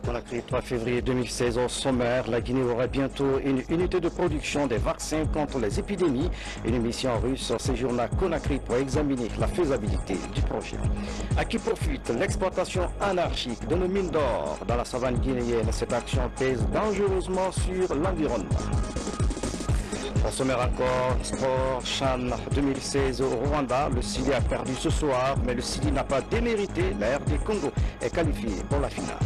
Conakry, 3 février 2016, au sommaire, la Guinée aurait bientôt une unité de production des vaccins contre les épidémies. Une mission russe séjourne à Conakry pour examiner la faisabilité du projet. À qui profite l'exploitation anarchique de nos mines d'or dans la savane guinéenne? Cette action pèse dangereusement sur l'environnement. Au sommaire encore, sport CHAN 2016 au Rwanda. Le Sili a perdu ce soir, mais le Sili n'a pas démérité. La RD Congo est qualifiée pour la finale.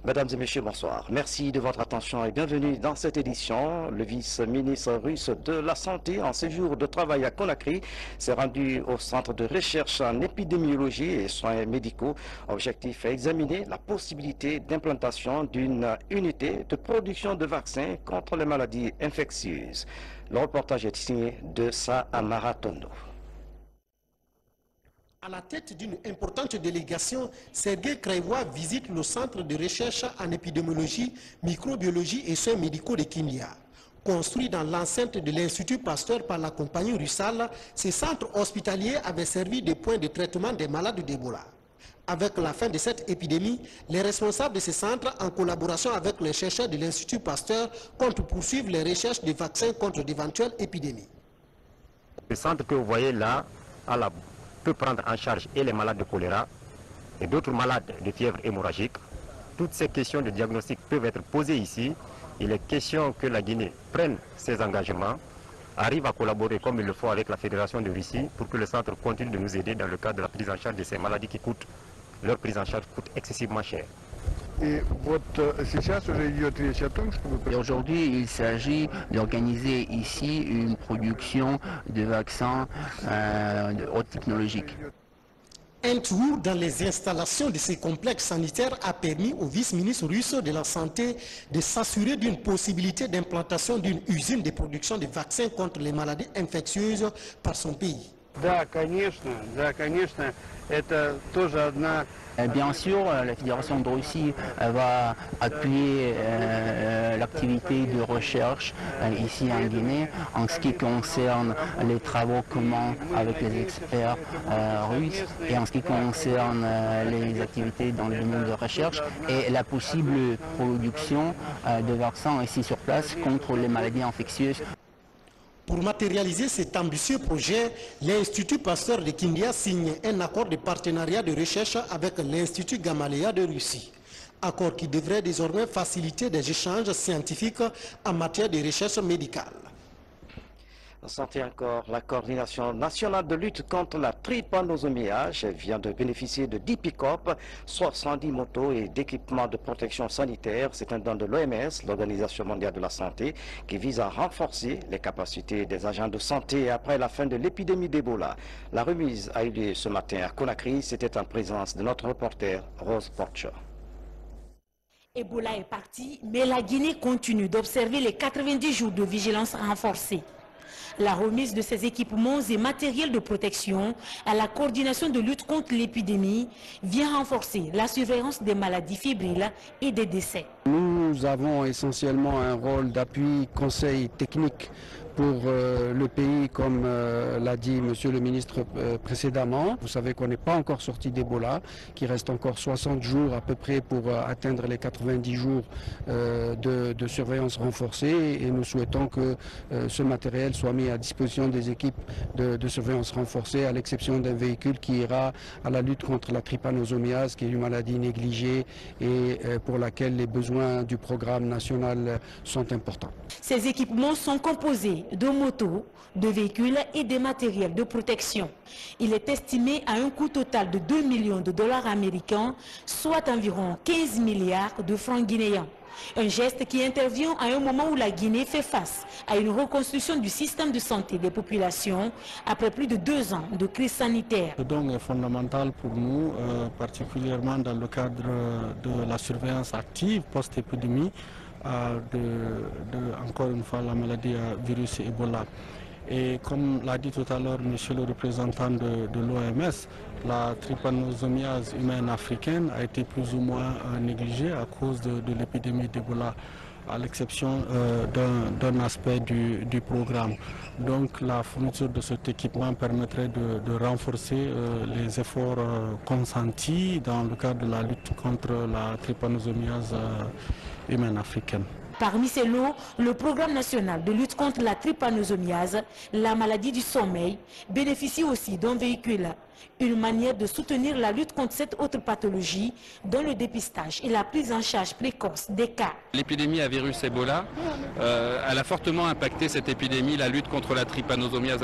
Mesdames et messieurs, bonsoir. Merci de votre attention et bienvenue dans cette édition. Le vice-ministre russe de la Santé, en séjour de travail à Conakry, s'est rendu au centre de recherche en épidémiologie et soins médicaux. Objectif: examiner la possibilité d'implantation d'une unité de production de vaccins contre les maladies infectieuses. Le reportage est signé de Amara Tondo. À la tête d'une importante délégation, Sergei Kraïvois visite le centre de recherche en épidémiologie, microbiologie et soins médicaux de Kindia. Construit dans l'enceinte de l'Institut Pasteur par la compagnie Russal, ce centre hospitalier avait servi de point de traitement des malades d'Ebola. Avec la fin de cette épidémie, les responsables de ce centre, en collaboration avec les chercheurs de l'Institut Pasteur, comptent poursuivre les recherches de vaccins contre d'éventuelles épidémies. Le centre que vous voyez là, peut prendre en charge et les malades de choléra et d'autres malades de fièvre hémorragique. Toutes ces questions de diagnostic peuvent être posées ici. Il est question que la Guinée prenne ses engagements, arrive à collaborer comme il le faut avec la Fédération de Russie pour que le centre continue de nous aider dans le cadre de la prise en charge de ces maladies qui coûtent, leur prise en charge coûte excessivement cher. Et aujourd'hui, il s'agit d'organiser ici une production de vaccins haute technologique. Un tour dans les installations de ces complexes sanitaires a permis au vice-ministre russe de la Santé de s'assurer d'une possibilité d'implantation d'une usine de production de vaccins contre les maladies infectieuses par son pays. Bien sûr, la Fédération de Russie va appuyer l'activité de recherche ici en Guinée en ce qui concerne les travaux communs avec les experts russes et en ce qui concerne les activités dans le domaine de recherche et la possible production de vaccins ici sur place contre les maladies infectieuses. Pour matérialiser cet ambitieux projet, l'Institut Pasteur de Kindia signe un accord de partenariat de recherche avec l'Institut Gamaleya de Russie. Accord qui devrait désormais faciliter des échanges scientifiques en matière de recherche médicale. Santé encore, la coordination nationale de lutte contre la trypanosomiase vient de bénéficier de 10 pick-up, 70 motos et d'équipements de protection sanitaire. C'est un don de l'OMS, l'Organisation mondiale de la santé, qui vise à renforcer les capacités des agents de santé après la fin de l'épidémie d'Ebola. La remise a eu lieu ce matin à Conakry. C'était en présence de notre reporter Rose Porcher. Ebola est parti, mais la Guinée continue d'observer les 90 jours de vigilance renforcée. La remise de ces équipements et matériels de protection à la coordination de lutte contre l'épidémie vient renforcer la surveillance des maladies fébriles et des décès. Nous avons essentiellement un rôle d'appui, conseil technique pour le pays, comme l'a dit Monsieur le ministre précédemment. Vous savez qu'on n'est pas encore sorti d'Ebola, qu'il reste encore 60 jours à peu près pour atteindre les 90 jours de surveillance renforcée et nous souhaitons que ce matériel soit mis à disposition des équipes de surveillance renforcée, à l'exception d'un véhicule qui ira à la lutte contre la trypanosomiase, qui est une maladie négligée et pour laquelle les besoins du programme national sont importants. Ces équipements sont composés de motos, de véhicules et des matériels de protection. Il est estimé à un coût total de 2 millions de dollars américains, soit environ 15 milliards de francs guinéens. Un geste qui intervient à un moment où la Guinée fait face à une reconstruction du système de santé des populations après plus de 2 ans de crise sanitaire. Ce don est fondamental pour nous, particulièrement dans le cadre de la surveillance active post-épidémie encore une fois, la maladie à virus Ebola. Et comme l'a dit tout à l'heure monsieur le représentant de l'OMS, la trypanosomiase humaine africaine a été plus ou moins négligée à cause de l'épidémie d'Ebola. à l'exception d'un aspect du programme. Donc la fourniture de cet équipement permettrait de renforcer les efforts consentis dans le cadre de la lutte contre la trypanosomiase humaine africaine. Parmi ces lots, le programme national de lutte contre la trypanosomiase, la maladie du sommeil, bénéficie aussi d'un véhicule. Une manière de soutenir la lutte contre cette autre pathologie dans le dépistage et la prise en charge précoce des cas. L'épidémie à virus Ebola, elle a fortement impacté cette épidémie, la lutte contre la trypanosomiase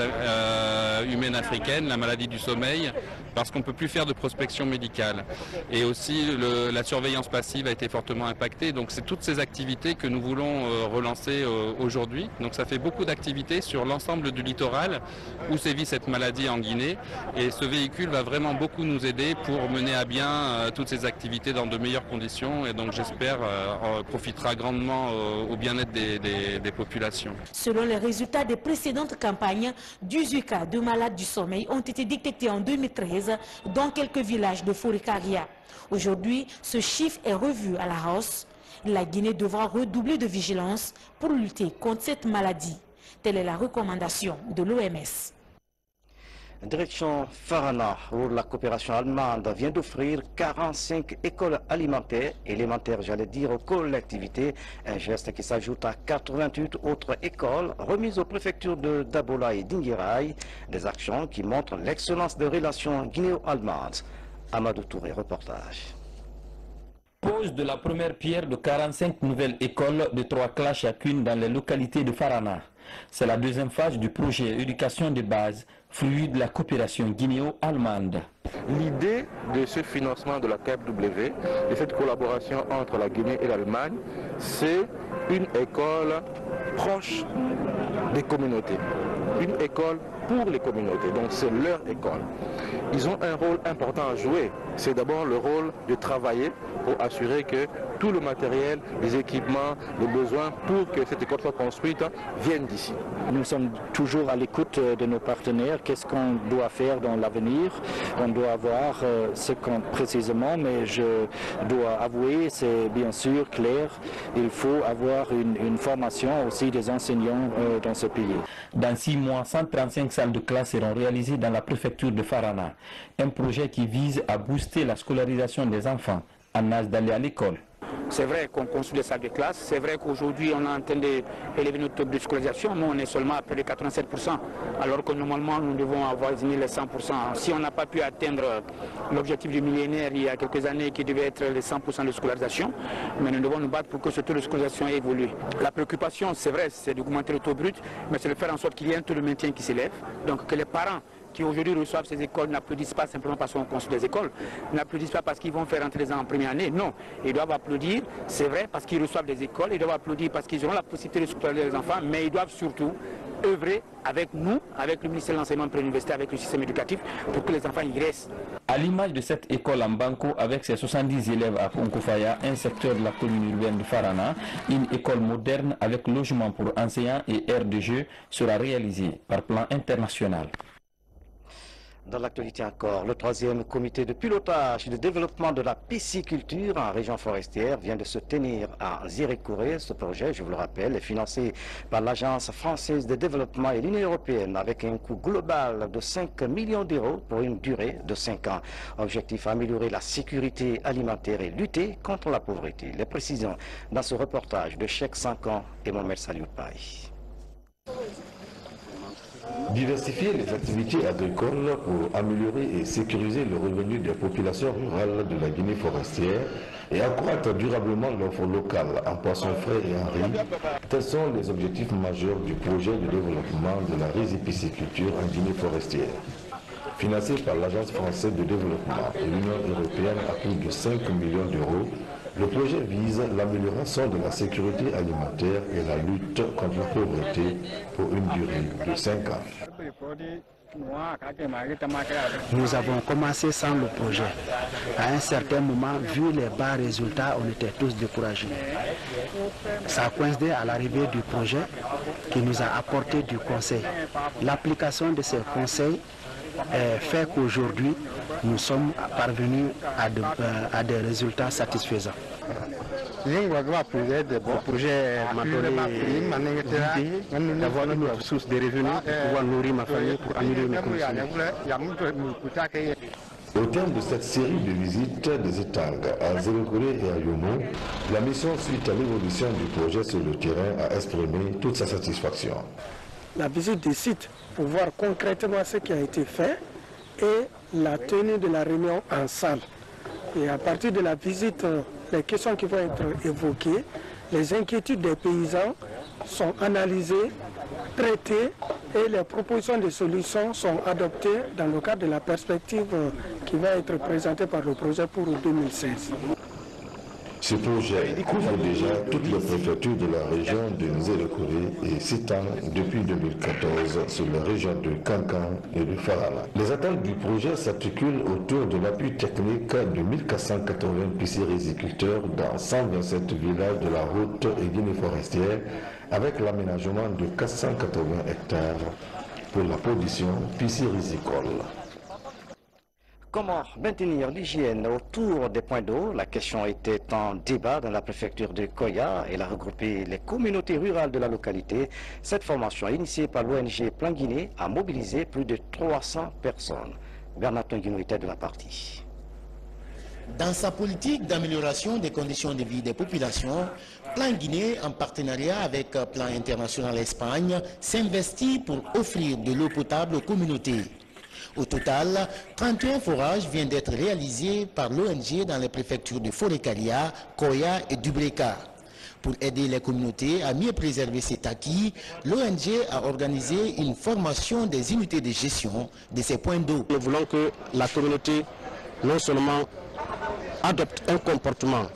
humaine africaine, la maladie du sommeil, parce qu'on ne peut plus faire de prospection médicale. Et aussi la surveillance passive a été fortement impactée. Donc c'est toutes ces activités que nous voulons relancer aujourd'hui. Donc ça fait beaucoup d'activités sur l'ensemble du littoral où sévit cette maladie en Guinée. Et ce véhicule va vraiment beaucoup nous aider pour mener à bien toutes ces activités dans de meilleures conditions. Et donc j'espère profitera grandement au bien-être des populations. Selon les résultats des précédentes campagnes, 18 cas de malades du sommeil ont été détectés en 2013 dans quelques villages de Forikaria. Aujourd'hui, ce chiffre est revu à la hausse. La Guinée devra redoubler de vigilance pour lutter contre cette maladie. Telle est la recommandation de l'OMS. Direction Farana, où la coopération allemande vient d'offrir 45 écoles alimentaires, élémentaires j'allais dire, aux collectivités, un geste qui s'ajoute à 88 autres écoles remises aux préfectures de Dabola et d'Inguiraï, des actions qui montrent l'excellence des relations guinéo-allemandes. Amadou Touré, reportage. Pose de la première pierre de 45 nouvelles écoles de 3 classes chacune dans les localités de Farana. C'est la deuxième phase du projet éducation de base, fruit de la coopération guinéo-allemande. L'idée de ce financement de la KfW, de cette collaboration entre la Guinée et l'Allemagne, c'est une école proche des communautés, une école pour les communautés, donc c'est leur école. Ils ont un rôle important à jouer, c'est d'abord le rôle de travailler pour assurer que tout le matériel, les équipements, les besoins pour que cette école soit construite viennent d'ici. Nous sommes toujours à l'écoute de nos partenaires, qu'est-ce qu'on doit faire dans l'avenir, on doit voir ce qu'on précisément, mais je dois avouer, c'est bien sûr clair, il faut avoir une formation aussi des enseignants dans ce pays. Dans 6 mois, 135 salles de classe seront réalisées dans la préfecture de Farana, un projet qui vise à booster la scolarisation des enfants en âge d'aller à l'école. C'est vrai qu'on construit des salles de classe, c'est vrai qu'aujourd'hui on est en train d'élever notre taux de scolarisation, mais on est seulement à près de 87%, alors que normalement nous devons avoir les 100%. Si on n'a pas pu atteindre l'objectif du millénaire il y a quelques années qui devait être les 100% de scolarisation, mais nous devons nous battre pour que ce taux de scolarisation évolue. La préoccupation, c'est vrai, c'est d'augmenter le taux brut, mais c'est de faire en sorte qu'il y ait un taux de maintien qui s'élève, donc que les parents qui aujourd'hui reçoivent ces écoles n'applaudissent pas simplement parce qu'on construit des écoles, n'applaudissent pas parce qu'ils vont faire entrer les enfants en première année, non. Ils doivent applaudir, c'est vrai, parce qu'ils reçoivent des écoles, ils doivent applaudir parce qu'ils auront la possibilité de scolarisé les enfants, mais ils doivent surtout œuvrer avec nous, avec le ministère de l'Enseignement préuniversitaire, avec le système éducatif, pour que les enfants y restent. À l'image de cette école en Banco, avec ses 70 élèves à Konkofaya, un secteur de la commune urbaine de Farana, une école moderne avec logement pour enseignants et aires de jeu sera réalisée par plan international. Dans l'actualité encore, le 3e comité de pilotage et de développement de la pisciculture en région forestière vient de se tenir à Zirékouré. Ce projet, je vous le rappelle, est financé par l'Agence française de développement et l'Union européenne avec un coût global de 5 millions d'euros pour une durée de 5 ans. Objectif, améliorer la sécurité alimentaire et lutter contre la pauvreté. Les précisions dans ce reportage de Cheikh Sankan et Mohamed Saliou Paye. Diversifier les activités agricoles pour améliorer et sécuriser le revenu des populations rurales de la Guinée forestière et accroître durablement l'offre locale en poissons frais et en riz, tels sont les objectifs majeurs du projet de développement de la rizipisciculture en Guinée forestière. Financé par l'Agence française de développement et l'Union européenne à plus de 5 millions d'euros, le projet vise l'amélioration de la sécurité alimentaire et la lutte contre la pauvreté pour une durée de 5 ans. Nous avons commencé sans le projet. À un certain moment, vu les bas résultats, on était tous découragés. Ça a coïncidé à l'arrivée du projet qui nous a apporté du conseil. L'application de ces conseils fait qu'aujourd'hui, nous sommes parvenus à des résultats satisfaisants. Le projet m'a donné l'idée d'avoir une source de revenus pour pouvoir nourrir ma famille, pour améliorer mes conditions. Au terme de cette série de visites des étangs à Zélokoré et à Yomo, la mission suite à l'évolution du projet sur le terrain a exprimé toute sa satisfaction. La visite des sites pour voir concrètement ce qui a été fait et la tenue de la réunion en salle. Et à partir de la visite, les questions qui vont être évoquées, les inquiétudes des paysans sont analysées, traitées et les propositions de solutions sont adoptées dans le cadre de la perspective qui va être présentée par le projet pour 2016. Ce projet couvre déjà toutes les préfectures de la région de Zélokoré et s'étend depuis 2014 sur les régions de Kankan et de Farana. Les attentes du projet s'articulent autour de l'appui technique de 1480 pisciculteurs dans 127 villages de la route et Guinée forestière, avec l'aménagement de 480 hectares pour la production piscirisicole. Comment maintenir l'hygiène autour des points d'eau? La question était en débat dans la préfecture de Koya. Elle a regroupé les communautés rurales de la localité. Cette formation initiée par l'ONG Plan Guinée a mobilisé plus de 300 personnes. Bernard Tonguino était de la partie. Dans sa politique d'amélioration des conditions de vie des populations, Plan Guinée, en partenariat avec Plan International Espagne, s'investit pour offrir de l'eau potable aux communautés. Au total, 31 forages viennent d'être réalisés par l'ONG dans les préfectures de Forêt-Karia, Koya et Dubreka. Pour aider les communautés à mieux préserver cet acquis, l'ONG a organisé une formation des unités de gestion de ces points d'eau. Nous voulons que la communauté non seulement adopte un comportement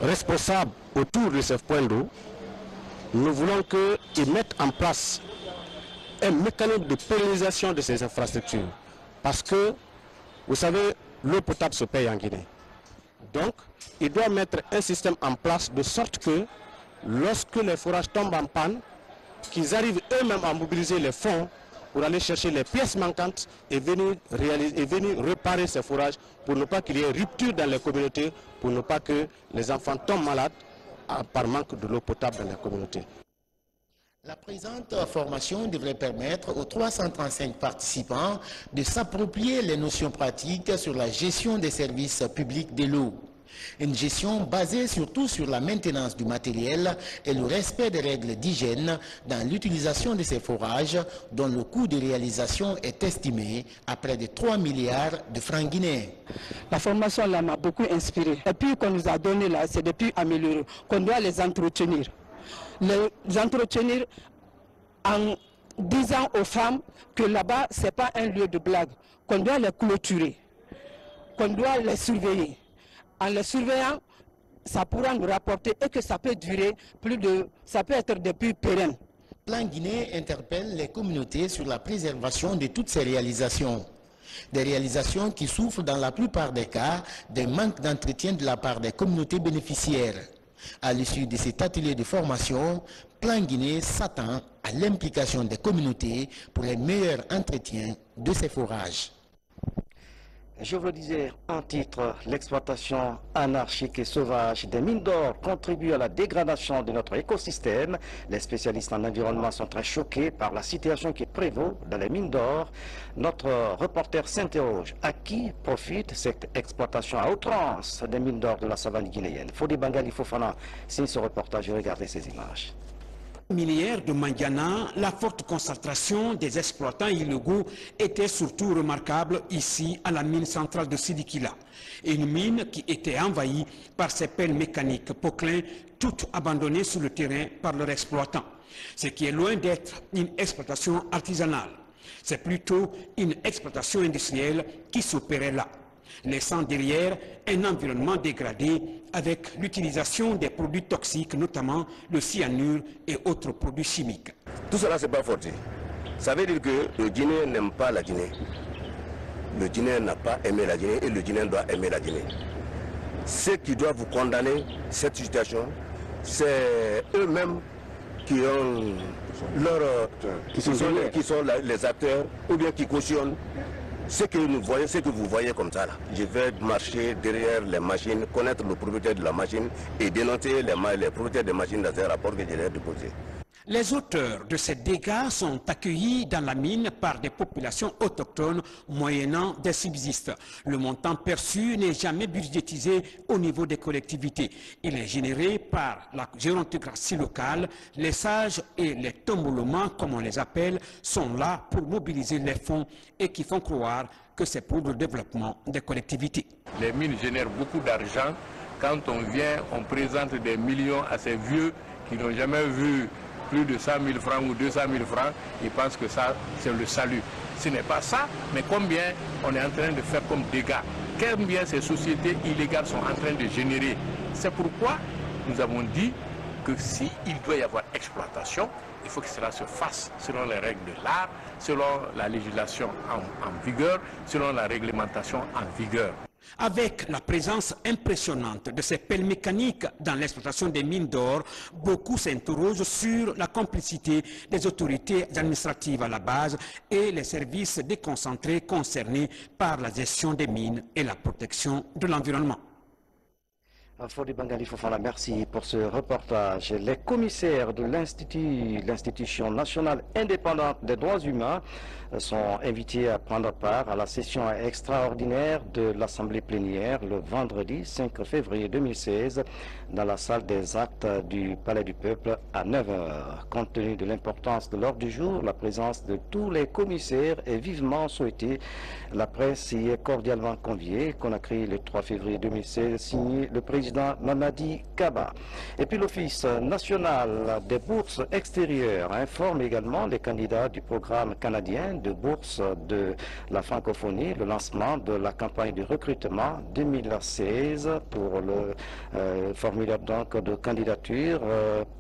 responsable autour de ces points d'eau, nous voulons qu'ils mettent en place un mécanisme de pérennisation de ces infrastructures. Parce que, vous savez, l'eau potable se paye en Guinée. Donc, il doit mettre un système en place de sorte que, lorsque les forages tombent en panne, qu'ils arrivent eux-mêmes à mobiliser les fonds pour aller chercher les pièces manquantes et venir réparer ces forages pour ne pas qu'il y ait rupture dans les communautés, pour ne pas que les enfants tombent malades par manque de l'eau potable dans les communautés. La présente formation devrait permettre aux 335 participants de s'approprier les notions pratiques sur la gestion des services publics de l'eau. Une gestion basée surtout sur la maintenance du matériel et le respect des règles d'hygiène dans l'utilisation de ces forages dont le coût de réalisation est estimé à près de 3 milliards de francs guinéens. La formation là m'a beaucoup inspiré. Et puis qu'on nous a donné là, c'est depuis améliorer, qu'on doit les entretenir. Les entretenir en disant aux femmes que là-bas, ce n'est pas un lieu de blague, qu'on doit les clôturer, qu'on doit les surveiller. En les surveillant, ça pourra nous rapporter et que ça peut durer ça peut être des puits pérennes. Plan Guinée interpelle les communautés sur la préservation de toutes ces réalisations. Des réalisations qui souffrent dans la plupart des cas d'un manque d'entretien de la part des communautés bénéficiaires. À l'issue de cet atelier de formation, Plan Guinée s'attend à l'implication des communautés pour un meilleur entretien de ces forages. Je vous le disais en titre, l'exploitation anarchique et sauvage des mines d'or contribue à la dégradation de notre écosystème. Les spécialistes en environnement sont très choqués par la situation qui prévaut dans les mines d'or. Notre reporter s'interroge, à qui profite cette exploitation à outrance des mines d'or de la savane guinéenne? Fodi Bangali Fofana signe ce reportage et regardez ces images. Minière de Mandiana, la forte concentration des exploitants illégaux était surtout remarquable ici à la mine centrale de Sidikila. Une mine qui était envahie par ces pelles mécaniques Poquelin, toutes abandonnées sur le terrain par leurs exploitants. Ce qui est loin d'être une exploitation artisanale. C'est plutôt une exploitation industrielle qui s'opérait là, laissant derrière un environnement dégradé avec l'utilisation des produits toxiques, notamment le cyanure et autres produits chimiques. Tout cela, c'est pas fortuit. Ça veut dire que le Guinéen n'aime pas la Guinée. Le Guinéen n'a pas aimé la Guinée et le Guinéen doit aimer la Guinée. Ceux qui doivent vous condamner cette situation, c'est eux-mêmes qui ont qui sont les acteurs ou bien qui cautionnent ce que nous voyons, ce que vous voyez comme ça là. Je vais marcher derrière les machines, connaître le propriétaire de la machine et dénoncer les propriétaires des machines dans un rapport que je leur ai déposé. Les auteurs de ces dégâts sont accueillis dans la mine par des populations autochtones moyennant des subsistes. Le montant perçu n'est jamais budgétisé au niveau des collectivités. Il est généré par la gérontocratie locale. Les sages et les tombolomans, comme on les appelle, sont là pour mobiliser les fonds et qui font croire que c'est pour le développement des collectivités. Les mines génèrent beaucoup d'argent. Quand on vient, on présente des millions à ces vieux qui n'ont jamais vu plus de 100 000 francs ou 200 000 francs, ils pensent que ça, c'est le salut. Ce n'est pas ça, mais combien on est en train de faire comme dégâts, combien ces sociétés illégales sont en train de générer. C'est pourquoi nous avons dit que s'il doit y avoir exploitation, il faut que cela se fasse selon les règles de l'art, selon la législation en vigueur, selon la réglementation en vigueur. Avec la présence impressionnante de ces pelles mécaniques dans l'exploitation des mines d'or, beaucoup s'interrogent sur la complicité des autorités administratives à la base et les services déconcentrés concernés par la gestion des mines et la protection de l'environnement. Fodi Bangali Fofana, merci pour ce reportage. Les commissaires de l'institution nationale indépendante des droits humains sont invités à prendre part à la session extraordinaire de l'Assemblée plénière le vendredi 5 février 2016 dans la salle des actes du Palais du Peuple à 9h. Compte tenu de l'importance de l'ordre du jour, la présence de tous les commissaires est vivement souhaitée. La presse y est cordialement conviée. Conakry le 3 février 2016, signé le président Mamadi Kaba. Et puis l'Office national des bourses extérieures informe également les candidats du programme canadien de bourse de la francophonie, le lancement de la campagne de recrutement 2016 pour le formulaire donc de candidature,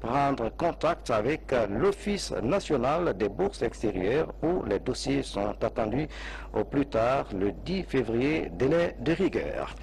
prendre contact avec l'Office national des bourses extérieures où les dossiers sont attendus au plus tard le 10 février, délai de rigueur.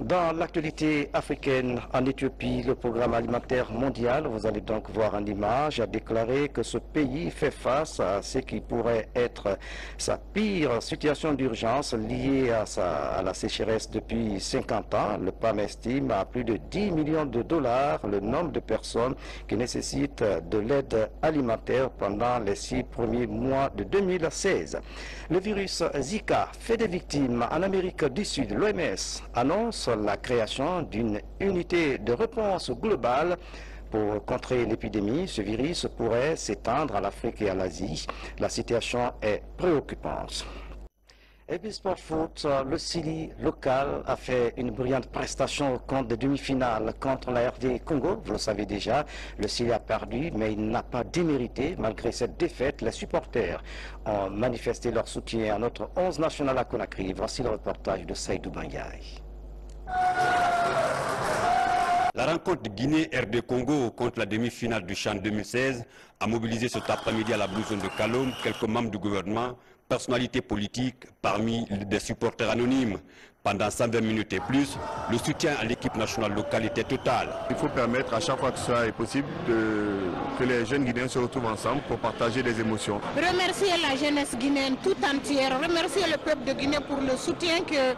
Dans l'actualité africaine, en Éthiopie, le programme alimentaire mondial, vous allez donc voir en image, a déclaré que ce pays fait face à ce qui pourrait être sa pire situation d'urgence liée à la sécheresse depuis 50 ans. Le PAM estime à plus de 10 millions de dollars le nombre de personnes qui nécessitent de l'aide alimentaire pendant les 6 premiers mois de 2016. Le virus Zika fait des victimes en Amérique du Sud. L'OMS annonce la création d'une unité de réponse globale pour contrer l'épidémie. Ce virus pourrait s'étendre à l'Afrique et à l'Asie. La situation est préoccupante. Et puis Sport Foot, le Sili local a fait une brillante prestation au compte des demi-finales contre la RD Congo. Vous le savez déjà, le Sili a perdu, mais il n'a pas démérité. Malgré cette défaite, les supporters ont manifesté leur soutien à notre 11 national à Conakry. Voici le reportage de Saïdou Bangaï. La rencontre de Guinée-RD Congo contre la demi-finale du CHAN 2016 a mobilisé cet après-midi à la Blue Zone de Kalom quelques membres du gouvernement, personnalités politiques parmi des supporters anonymes. Pendant 120 minutes et plus, le soutien à l'équipe nationale locale était total. Il faut permettre à chaque fois que cela est possible que les jeunes Guinéens se retrouvent ensemble pour partager des émotions. Remercier la jeunesse guinéenne tout entière, remercier le peuple de Guinée pour le soutien que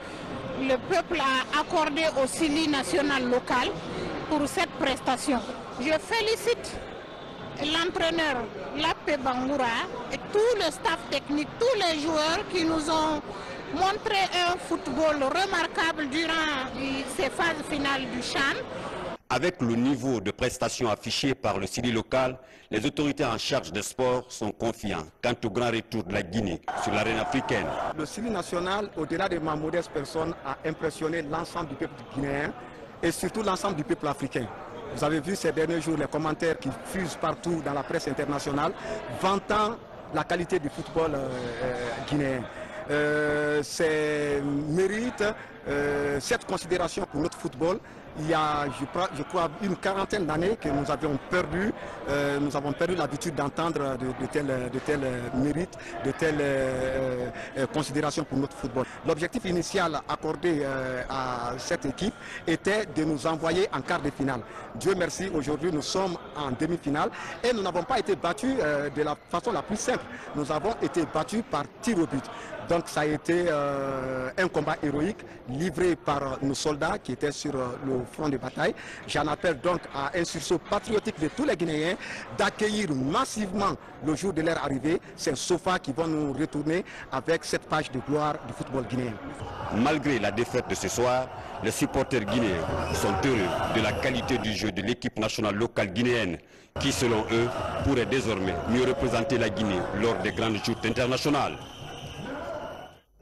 le peuple a accordé au Sili national local pour cette prestation. Je félicite l'entraîneur Lapé Bangoura et tout le staff technique, tous les joueurs qui nous ont montré un football remarquable durant ces phases finales du CHAN. Avec le niveau de prestation affiché par le Sili local, les autorités en charge des sports sont confiants quant au grand retour de la Guinée sur l'arène africaine. Le Sili national, au-delà de ma modeste personne, a impressionné l'ensemble du peuple guinéen et surtout l'ensemble du peuple africain. Vous avez vu ces derniers jours les commentaires qui fusent partout dans la presse internationale, vantant la qualité du football guinéen. Ces mérites cette considération pour notre football. Il y a, je crois, une quarantaine d'années que nous avons perdu l'habitude d'entendre de tels mérites, de telles considérations pour notre football. L'objectif initial accordé à cette équipe était de nous envoyer en quart de finale. Dieu merci, aujourd'hui nous sommes en demi-finale et nous n'avons pas été battus de la façon la plus simple. Nous avons été battus par tir au but. Donc ça a été un combat héroïque livré par nos soldats qui étaient sur le front de bataille. J'en appelle donc à un sursaut patriotique de tous les Guinéens d'accueillir massivement le jour de leur arrivée ces sofas qui vont nous retourner avec cette page de gloire du football guinéen. Malgré la défaite de ce soir, les supporters guinéens sont heureux de la qualité du jeu de l'équipe nationale locale guinéenne qui, selon eux, pourrait désormais mieux représenter la Guinée lors des grandes joutes internationales.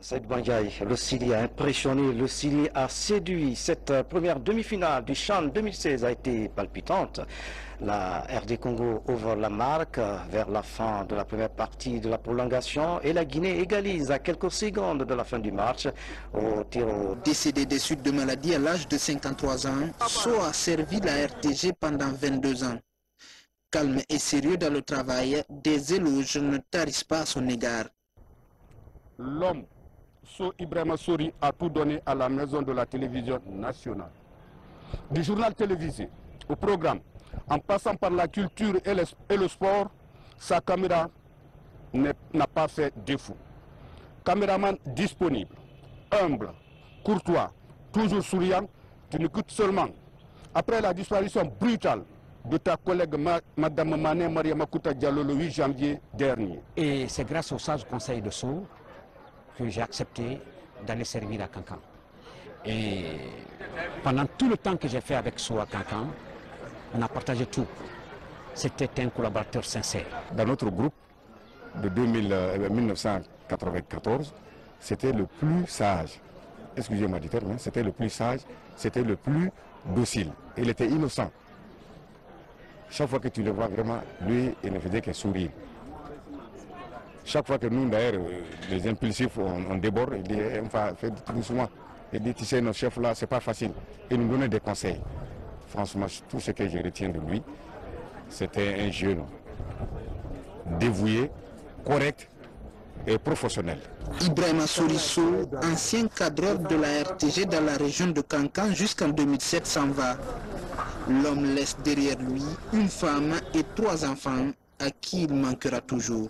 Saïd Bandiaï, le Syrie a impressionné, le Syrie a séduit. Cette première demi-finale du CHAN 2016 a été palpitante. La RD Congo ouvre la marque vers la fin de la première partie de la prolongation et la Guinée égalise à quelques secondes de la fin du match au tir au... Décédé des suites de maladie à l'âge de 53 ans, So a servi la RTG pendant 22 ans. Calme et sérieux dans le travail, des éloges ne tarissent pas à son égard. L'homme So Ibrahima Sori a tout donné à la maison de la télévision nationale. Du journal télévisé au programme, en passant par la culture et le sport, sa caméra n'a pas fait défaut. Caméraman disponible, humble, courtois, toujours souriant, tu n'écoutes seulement. Après la disparition brutale de ta collègue Madame Mané Maria Makuta Diallo le 8 janvier dernier. Et c'est grâce au sage conseil de So que j'ai accepté d'aller servir à Kankan. Et pendant tout le temps que j'ai fait avec So à Kankan, on a partagé tout. C'était un collaborateur sincère. Dans notre groupe de 1994, c'était le plus sage. Excusez-moi du terme, c'était le plus sage, c'était le plus docile. Il était innocent. Chaque fois que tu le vois vraiment, lui, il ne faisait que sourire. Chaque fois que nous, d'ailleurs, les impulsifs, on déborde, il dit, enfin, fais tout doucement. Il dit, tu sais, notre chef là, c'est pas facile. Il nous donnait des conseils. Franchement, tout ce que je retiens de lui, c'était un jeune dévoué, correct et professionnel. Ibrahima Soriso, ancien cadreur de la RTG dans la région de Kankan jusqu'en 2007, s'en va. L'homme laisse derrière lui une femme et 3 enfants à qui il manquera toujours.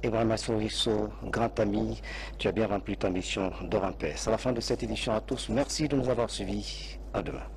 Ibrahima Soriso, grand ami, tu as bien rempli ta mission de paix. C'est la fin de cette édition à tous. Merci de nous avoir suivis. À demain.